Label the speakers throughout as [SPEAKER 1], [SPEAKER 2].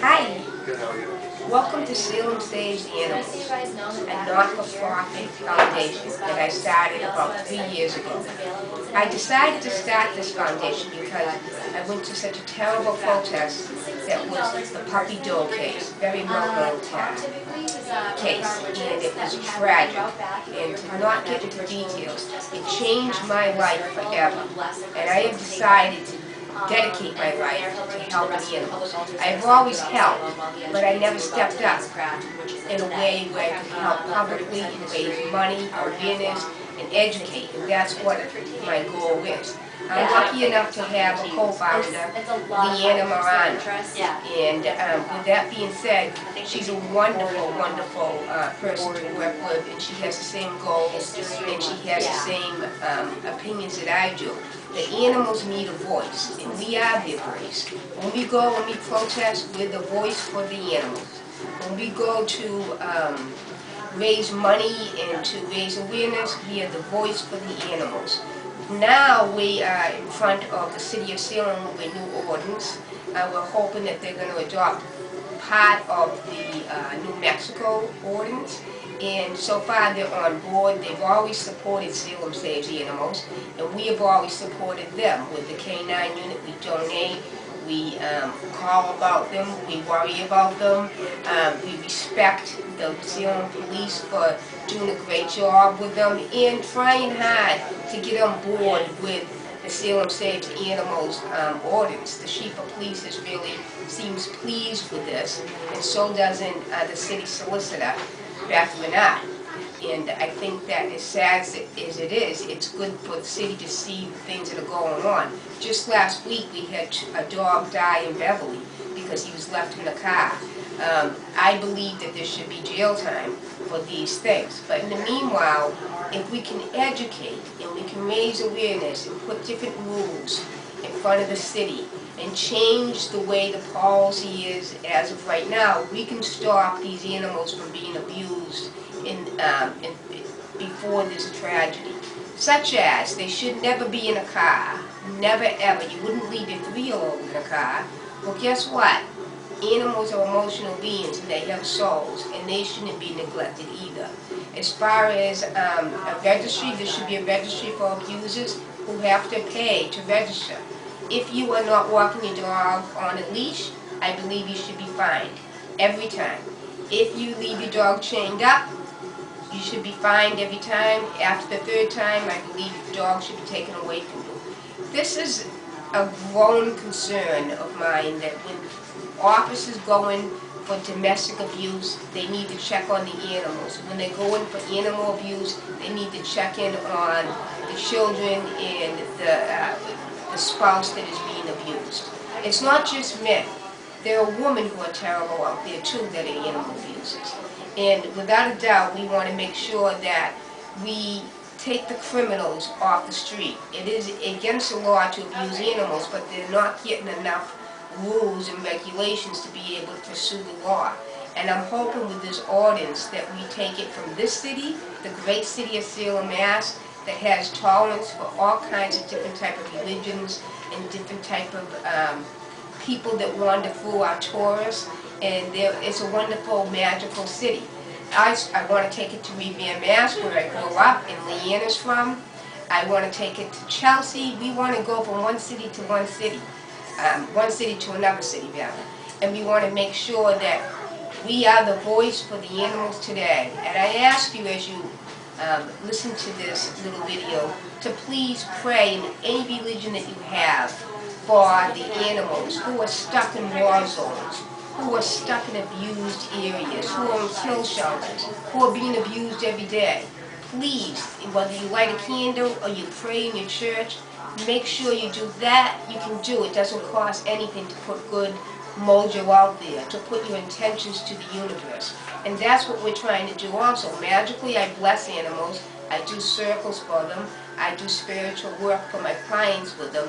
[SPEAKER 1] Hi,
[SPEAKER 2] Good, how are you?
[SPEAKER 1] welcome to Salem Saves Animals, a not-for-profit foundation that I started about 3 years ago. I decided to start this foundation because I went to such a terrible protest that was the puppy dog case, very well-known case, and it was tragic. And to not get into details, it changed my life forever. And I have decided to dedicate my life to helping animals. I've always helped, but I never stepped up in a way where I could help publicly and raise money, awareness, and educate. And that's what my goal is. I'm lucky enough to have a co-founder, Leanna Moran. And with that being said, she's a wonderful, wonderful person to work with, and she has the same goals, and she has the same opinions that I do. The animals need a voice, and we are their voice. When we go and we protest, we're the voice for the animals. When we go to raise money and to raise awareness, we are the voice for the animals. Now we are in front of the city of Salem with a new ordinance. We're hoping that they're going to adopt part of the New Mexico ordinance. And so far they're on board. They've always supported Salem Saves Animals, and we have always supported them with the K-9 unit. We donate, we call about them, we worry about them, we respect the Salem police for doing a great job with them, and trying hard to get on board with the Salem Saves Animals ordinance. The chief of police really seems pleased with this, and so doesn't the city solicitor, Beth Renat. And I think that as sad as it is, it's good for the city to see the things that are going on. Just last week we had a dog die in Beverly because he was left in the car. I believe that there should be jail time for these things. But in the meanwhile, if we can educate and we can raise awareness and put different rules in front of the city and change the way the policy is as of right now, we can stop these animals from being abused before there's a tragedy. Such as, they should never be in a car. Never ever. You wouldn't leave your 3-year-old in a car. Well, guess what? Animals are emotional beings and they have souls, and they shouldn't be neglected either. As far as a registry, there should be a registry for abusers who have to pay to register. If you are not walking your dog on a leash, I believe you should be fined every time. If you leave your dog chained up, you should be fined every time. After the 3rd time, I believe the dog should be taken away from you. This is a growing concern of mine, that when officers go in for domestic abuse, they need to check on the animals. When they go in for animal abuse, they need to check in on the children and the spouse that is being abused. It's not just men. There are women who are terrible out there too that are animal abusers. And without a doubt, we want to make sure that we take the criminals off the street. It is against the law to abuse animals, but they're not getting enough rules and regulations to be able to pursue the law. And I'm hoping with this ordinance that we take it from this city, the great city of Salem, Mass, that has tolerance for all kinds of different type of religions and different type of people that wander through our tourists, and it's a wonderful, magical city. I want to take it to Revere, Mass, where I grew up and Leanna's from. I want to take it to Chelsea. We want to go from one city to one city to another city, rather. And we want to make sure that we are the voice for the animals today. And I ask you, as you listen to this little video, to please pray in any religion that you have for the animals who are stuck in war zones, who are stuck in abused areas, who are in kill shelters, who are being abused every day. Please, whether you light a candle or you pray in your church, make sure you do that. You can do it. It doesn't cost anything to put good mojo out there, to put your intentions to the universe. And that's what we're trying to do also. Magically, I bless animals. I do circles for them. I do spiritual work for my clients with them.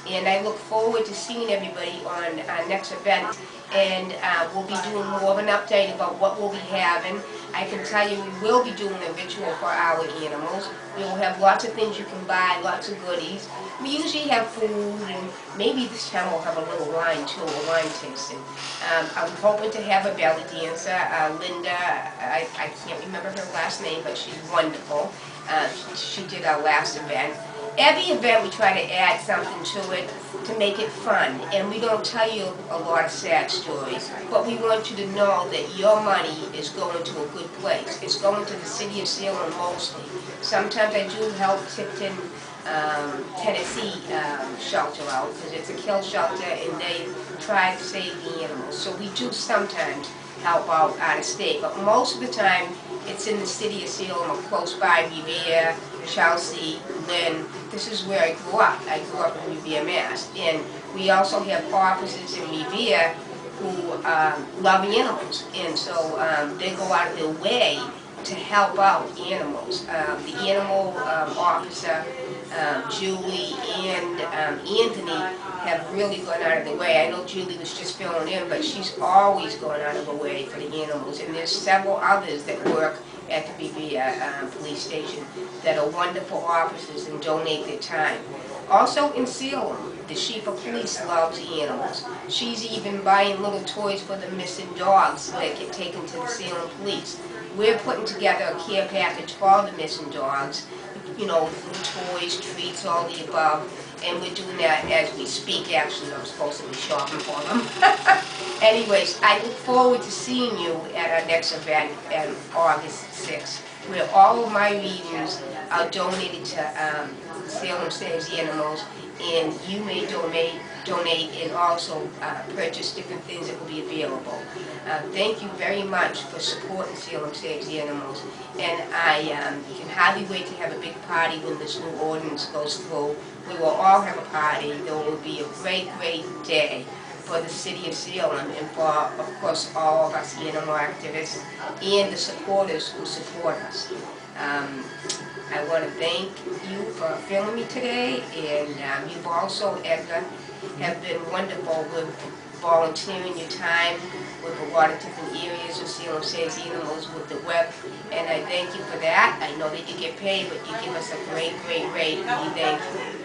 [SPEAKER 1] And I look forward to seeing everybody on our next event. and we'll be doing more of an update about what we'll be having. I can tell you we will be doing a ritual for our animals. We will have lots of things you can buy, lots of goodies. We usually have food, and maybe this time we'll have a little wine too, a wine tasting. I'm hoping to have a belly dancer, Linda, I can't remember her last name, but she's wonderful. She did our last event. Every event we try to add something to it to make it fun, and we don't tell you a lot of sad stories, but we want you to know that your money is going to a good place. It's going to the city of Salem mostly. Sometimes I do help Tipton, Tennessee shelter out, because it's a kill shelter and they try to save the animals. So we do sometimes help out of state, but most of the time it's in the city of Salem or close by Revere, Chelsea, Lynn. This is where I grew up. I grew up in Revere, Mass. And we also have officers in Revere who love animals. And so they go out of their way to help out animals. The animal officer, Julie and Anthony have really gone out of the way. I know Julie was just filling in, but she's always gone out of the way for the animals. And there's several others that work at the Revere police station that are wonderful officers and donate their time. Also in Salem, the chief of police loves animals. She's even buying little toys for the missing dogs that get taken to the Salem police. We're putting together a care package for the missing dogs, you know, toys, treats, all the above, and we're doing that as we speak. Actually, I'm supposed to be shopping for them. Anyways, I look forward to seeing you at our next event on August 6th, where all of my readings are donated to Salem Saves Animals, and you may donate and also purchase different things that will be available. Thank you very much for supporting Salem Saves Animals, and I can hardly wait to have a big party when this new ordinance goes through. We will all have a party. There will be a great, great day for the city of Salem and for, of course, all of us animal activists and the supporters who support us. I want to thank you for filming me today, and you've also, Edgar, have been wonderful with volunteering your time with a lot of different areas of Salem Saves Animals with the web, and I thank you for that. I know that you get paid, but you give us a great, great rate, and we thank you.